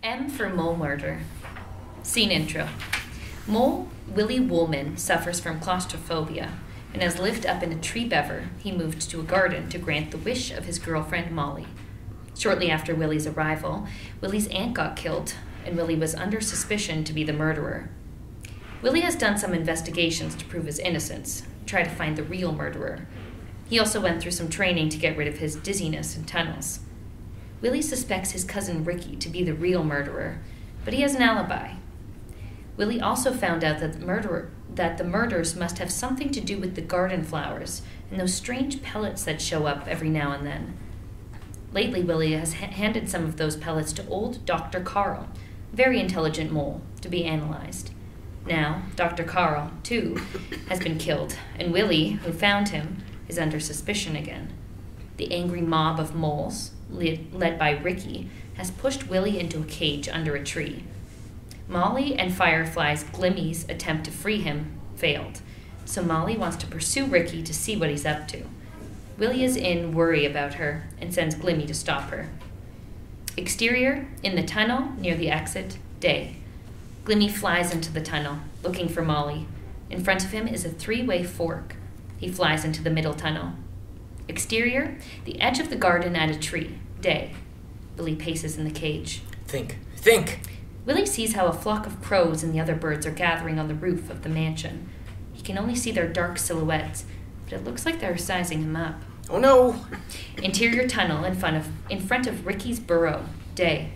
M for mole murder. Scene intro. Mole Willy Wuehlman suffers from claustrophobia, and as lived up in a tree bever, he moved to a garden to grant the wish of his girlfriend Molly. Shortly after Willy's arrival, Willy's aunt got killed, and Willy was under suspicion to be the murderer. Willy has done some investigations to prove his innocence, try to find the real murderer. He also went through some training to get rid of his dizziness in tunnels. Willy suspects his cousin Ricky to be the real murderer, but he has an alibi. Willy also found out that the murders must have something to do with the garden flowers and those strange pellets that show up every now and then. Lately, Willy has handed some of those pellets to old Dr. Carl, a very intelligent mole, to be analyzed. Now, Dr. Carl, too, has been killed, and Willy, who found him, is under suspicion again. The angry mob of moles, led by Ricky, has pushed Willy into a cage under a tree. Molly and Firefly's Glimmy's attempt to free him failed, so Molly wants to pursue Ricky to see what he's up to. Willy is in worry about her and sends Glimmy to stop her. Exterior, in the tunnel near the exit, day. Glimmy flies into the tunnel, looking for Molly. In front of him is a three-way fork. He flies into the middle tunnel. Exterior, the edge of the garden at a tree, day. Willy paces in the cage. Think. Willy sees how a flock of crows and the other birds are gathering on the roof of the mansion. He can only see their dark silhouettes, but it looks like they're sizing him up. Oh no! Interior tunnel in front of Ricky's burrow, day.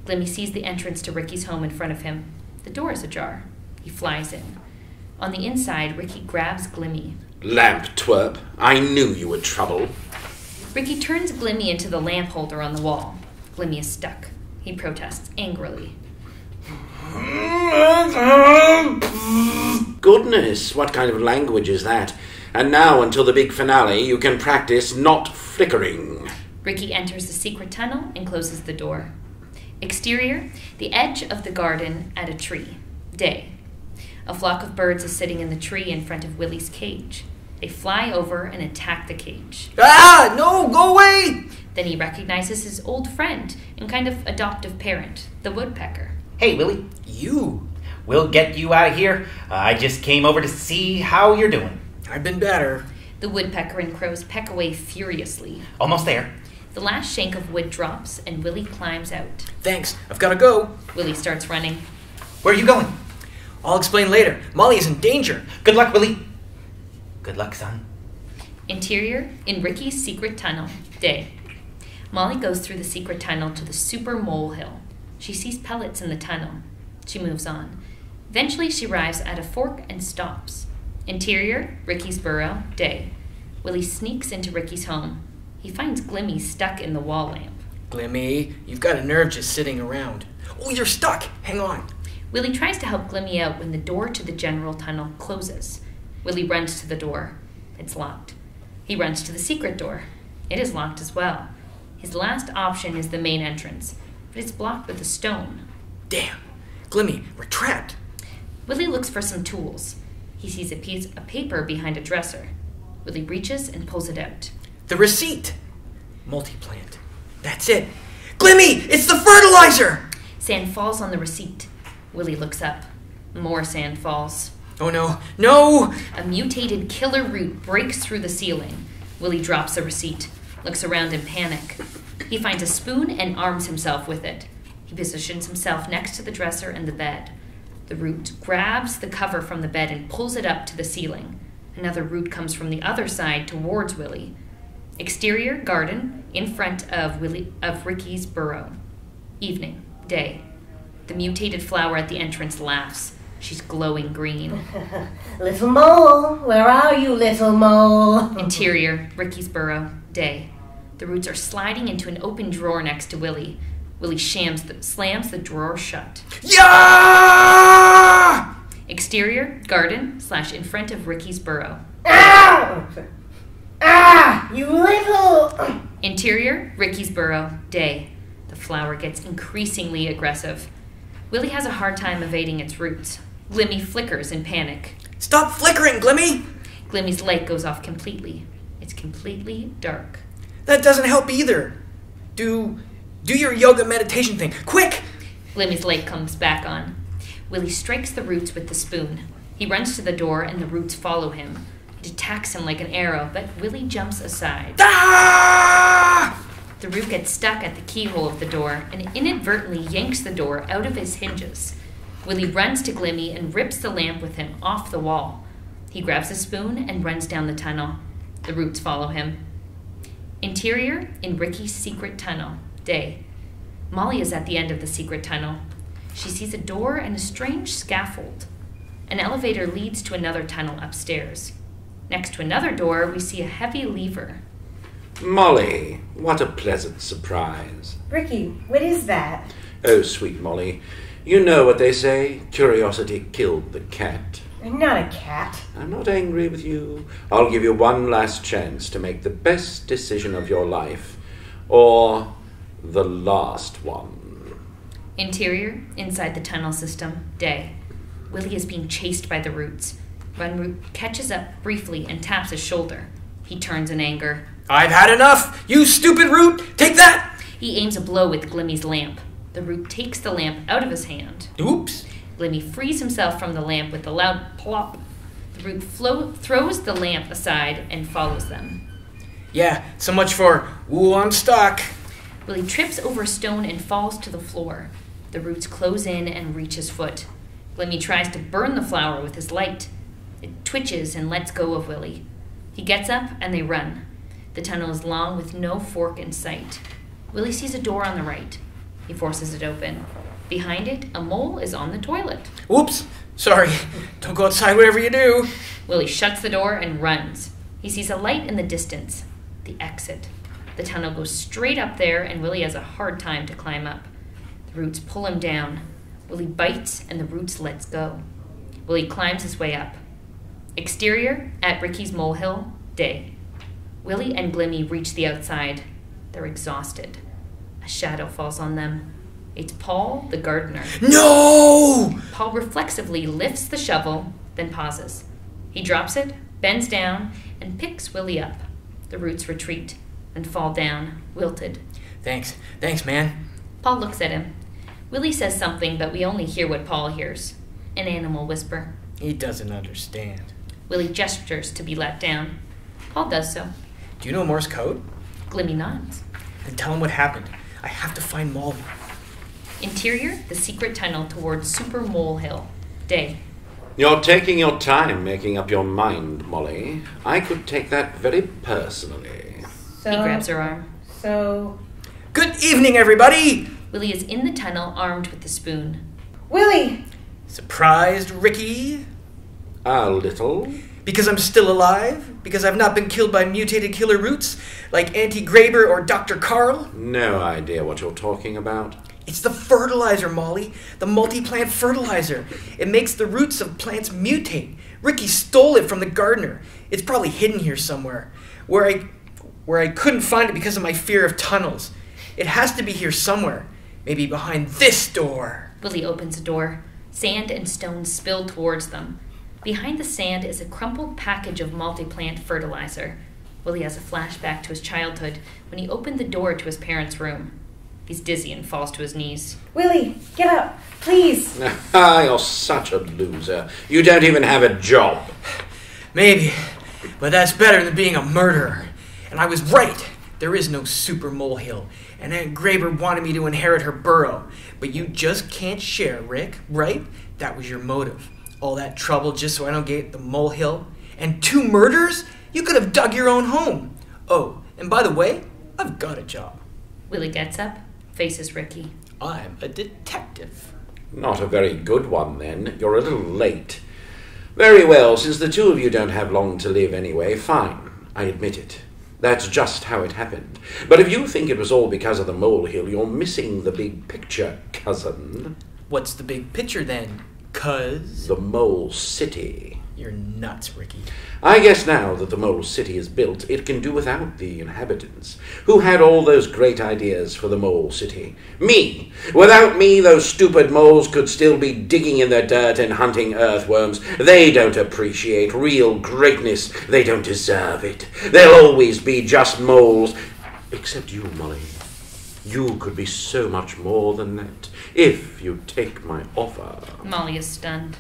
Glimmy sees the entrance to Ricky's home in front of him. The door is ajar. He flies in. On the inside, Ricky grabs Glimmy. Lamp twerp, I knew you were trouble. Ricky turns Glimmy into the lamp holder on the wall. Glimmy is stuck. He protests angrily. Goodness, what kind of language is that? And now, until the big finale, you can practice not flickering. Ricky enters the secret tunnel and closes the door. Exterior, the edge of the garden at a tree, day. A flock of birds is sitting in the tree in front of Willy's cage. They fly over and attack the cage. Ah! No! Go away! Then he recognizes his old friend and kind of adoptive parent, the Woodpecker. Hey, Willy. You? We'll get you out of here. I just came over to see how you're doing. I've been better. The Woodpecker and crows peck away furiously. Almost there. The last shank of wood drops and Willy climbs out. Thanks. I've got to go. Willy starts running. Where are you going? I'll explain later. Molly is in danger. Good luck, Willy. Good luck, son. Interior, in Ricky's secret tunnel, day. Molly goes through the secret tunnel to the super molehill. She sees pellets in the tunnel. She moves on. Eventually, she arrives at a fork and stops. Interior, Ricky's burrow, day. Willy sneaks into Ricky's home. He finds Glimmy stuck in the wall lamp. Glimmy, you've got a nerve just sitting around. Oh, you're stuck. Hang on. Willy tries to help Glimmy out when the door to the general tunnel closes. Willy runs to the door. It's locked. He runs to the secret door. It is locked as well. His last option is the main entrance, but it's blocked with a stone. Damn. Glimmy, we're trapped. Willy looks for some tools. He sees a piece of paper behind a dresser. Willy reaches and pulls it out. The receipt. Multiplant. That's it. Glimmy, it's the fertilizer! Sand falls on the receipt. Willy looks up. More sand falls. Oh no. No! A mutated killer root breaks through the ceiling. Willy drops the receipt, looks around in panic. He finds a spoon and arms himself with it. He positions himself next to the dresser and the bed. The root grabs the cover from the bed and pulls it up to the ceiling. Another root comes from the other side towards Willy. Exterior, garden, in front of Ricky's burrow. Evening, day. The mutated flower at the entrance laughs. She's glowing green. Little mole, where are you, little mole? Interior, Ricky's burrow, day. The roots are sliding into an open drawer next to Willy. Willy slams the drawer shut. Yeah! Exterior, garden, / in front of Ricky's burrow. Ah! Ah! You little... Interior, Ricky's burrow, day. The flower gets increasingly aggressive. Willy has a hard time evading its roots. Glimmy flickers in panic. Stop flickering, Glimmy! Glimmy's light goes off completely. It's completely dark. That doesn't help either. Do your yoga meditation thing. Quick! Glimmy's light comes back on. Willy strikes the roots with the spoon. He runs to the door and the roots follow him. It attacks him like an arrow, but Willy jumps aside. Ah! The root gets stuck at the keyhole of the door and inadvertently yanks the door out of his hinges. Willy runs to Glimmy and rips the lamp with him off the wall. He grabs a spoon and runs down the tunnel. The roots follow him. Interior in Ricky's secret tunnel. Day. Molly is at the end of the secret tunnel. She sees a door and a strange scaffold. An elevator leads to another tunnel upstairs. Next to another door, we see a heavy lever. Molly, what a pleasant surprise. Ricky, what is that? Oh, sweet Molly, you know what they say, curiosity killed the cat. I'm not a cat. I'm not angry with you. I'll give you one last chance to make the best decision of your life. Or the last one. Interior, inside the tunnel system. Day. Willy is being chased by the roots. One root catches up briefly and taps his shoulder. He turns in anger. I've had enough! You stupid root! Take that! He aims a blow with Glimmy's lamp. The root takes the lamp out of his hand. Oops. Glimmy frees himself from the lamp with a loud plop. The root throws the lamp aside and follows them. Yeah, so much for, ooh, I'm stuck. Willy trips over a stone and falls to the floor. The roots close in and reach his foot. Glimmy tries to burn the flower with his light. It twitches and lets go of Willy. He gets up and they run. The tunnel is long with no fork in sight. Willy sees a door on the right. He forces it open. Behind it, a mole is on the toilet. Oops. Sorry. Don't go outside, whatever you do. Willy shuts the door and runs. He sees a light in the distance. The exit. The tunnel goes straight up there and Willy has a hard time to climb up. The roots pull him down. Willy bites and the roots lets go. Willy climbs his way up. Exterior, at Ricky's molehill. Day. Willy and Glimmy reach the outside. They're exhausted. A shadow falls on them. It's Paul, the gardener. No! Paul reflexively lifts the shovel, then pauses. He drops it, bends down, and picks Willy up. The roots retreat and fall down, wilted. Thanks, man. Paul looks at him. Willy says something, but we only hear what Paul hears. An animal whisper. He doesn't understand. Willy gestures to be let down. Paul does so. Do you know Morse code? Glimmy nods. Then tell him what happened. I have to find Molly. Interior, the secret tunnel towards Super Molehill. Day. You're taking your time making up your mind, Molly. I could take that very personally. He grabs her arm. Good evening, everybody! Willy is in the tunnel, armed with the spoon. Willy! Surprised, Ricky? A little. Because I'm still alive? Because I've not been killed by mutated killer roots like Auntie Graber or Dr. Carl? No idea what you're talking about. It's the fertilizer, Molly. The multi-plant fertilizer. It makes the roots of plants mutate. Ricky stole it from the gardener. It's probably hidden here somewhere, where I couldn't find it because of my fear of tunnels. It has to be here somewhere. Maybe behind this door. Willy opens a door. Sand and stones spill towards them. Behind the sand is a crumpled package of multi-plant fertilizer. Willy has a flashback to his childhood when he opened the door to his parents' room. He's dizzy and falls to his knees. Willy, get up, please. You're such a loser. You don't even have a job. Maybe, but that's better than being a murderer. And I was right. There is no super molehill. And Aunt Graber wanted me to inherit her burrow. But you just can't share, Rick, right? That was your motive. All that trouble just so I don't get the molehill. And 2 murders? You could have dug your own home. Oh, and by the way, I've got a job. Willy gets up, faces Ricky. I'm a detective. Not a very good one, then. You're a little late. Very well, since the two of you don't have long to live anyway, fine. I admit it. That's just how it happened. But if you think it was all because of the molehill, you're missing the big picture, cousin. What's the big picture then, cuz? The Mole City. You're nuts, Ricky. I guess now that the Mole City is built, it can do without the inhabitants. Who had all those great ideas for the Mole City? Me! Without me, those stupid moles could still be digging in the dirt and hunting earthworms. They don't appreciate real greatness. They don't deserve it. They'll always be just moles. Except you, Molly. You could be so much more than that, if you take my offer. Molly is stunned.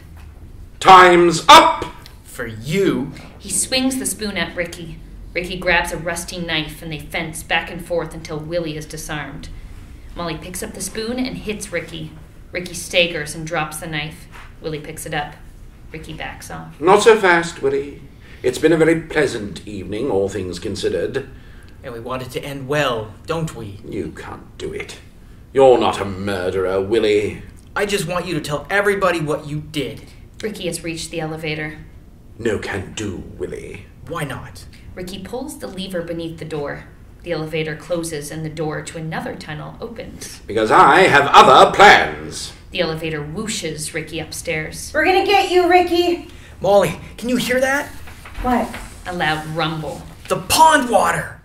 Time's up! For you? He swings the spoon at Ricky. Ricky grabs a rusty knife and they fence back and forth until Willy is disarmed. Molly picks up the spoon and hits Ricky. Ricky staggers and drops the knife. Willy picks it up. Ricky backs off. Not so fast, Willy. It's been a very pleasant evening, all things considered. And we want it to end well, don't we? You can't do it. You're not a murderer, Willy. I just want you to tell everybody what you did. Ricky has reached the elevator. No can do, Willy. Why not? Ricky pulls the lever beneath the door. The elevator closes and the door to another tunnel opens. Because I have other plans. The elevator whooshes Ricky upstairs. We're gonna get you, Ricky. Molly, can you hear that? What? A loud rumble. The pond water!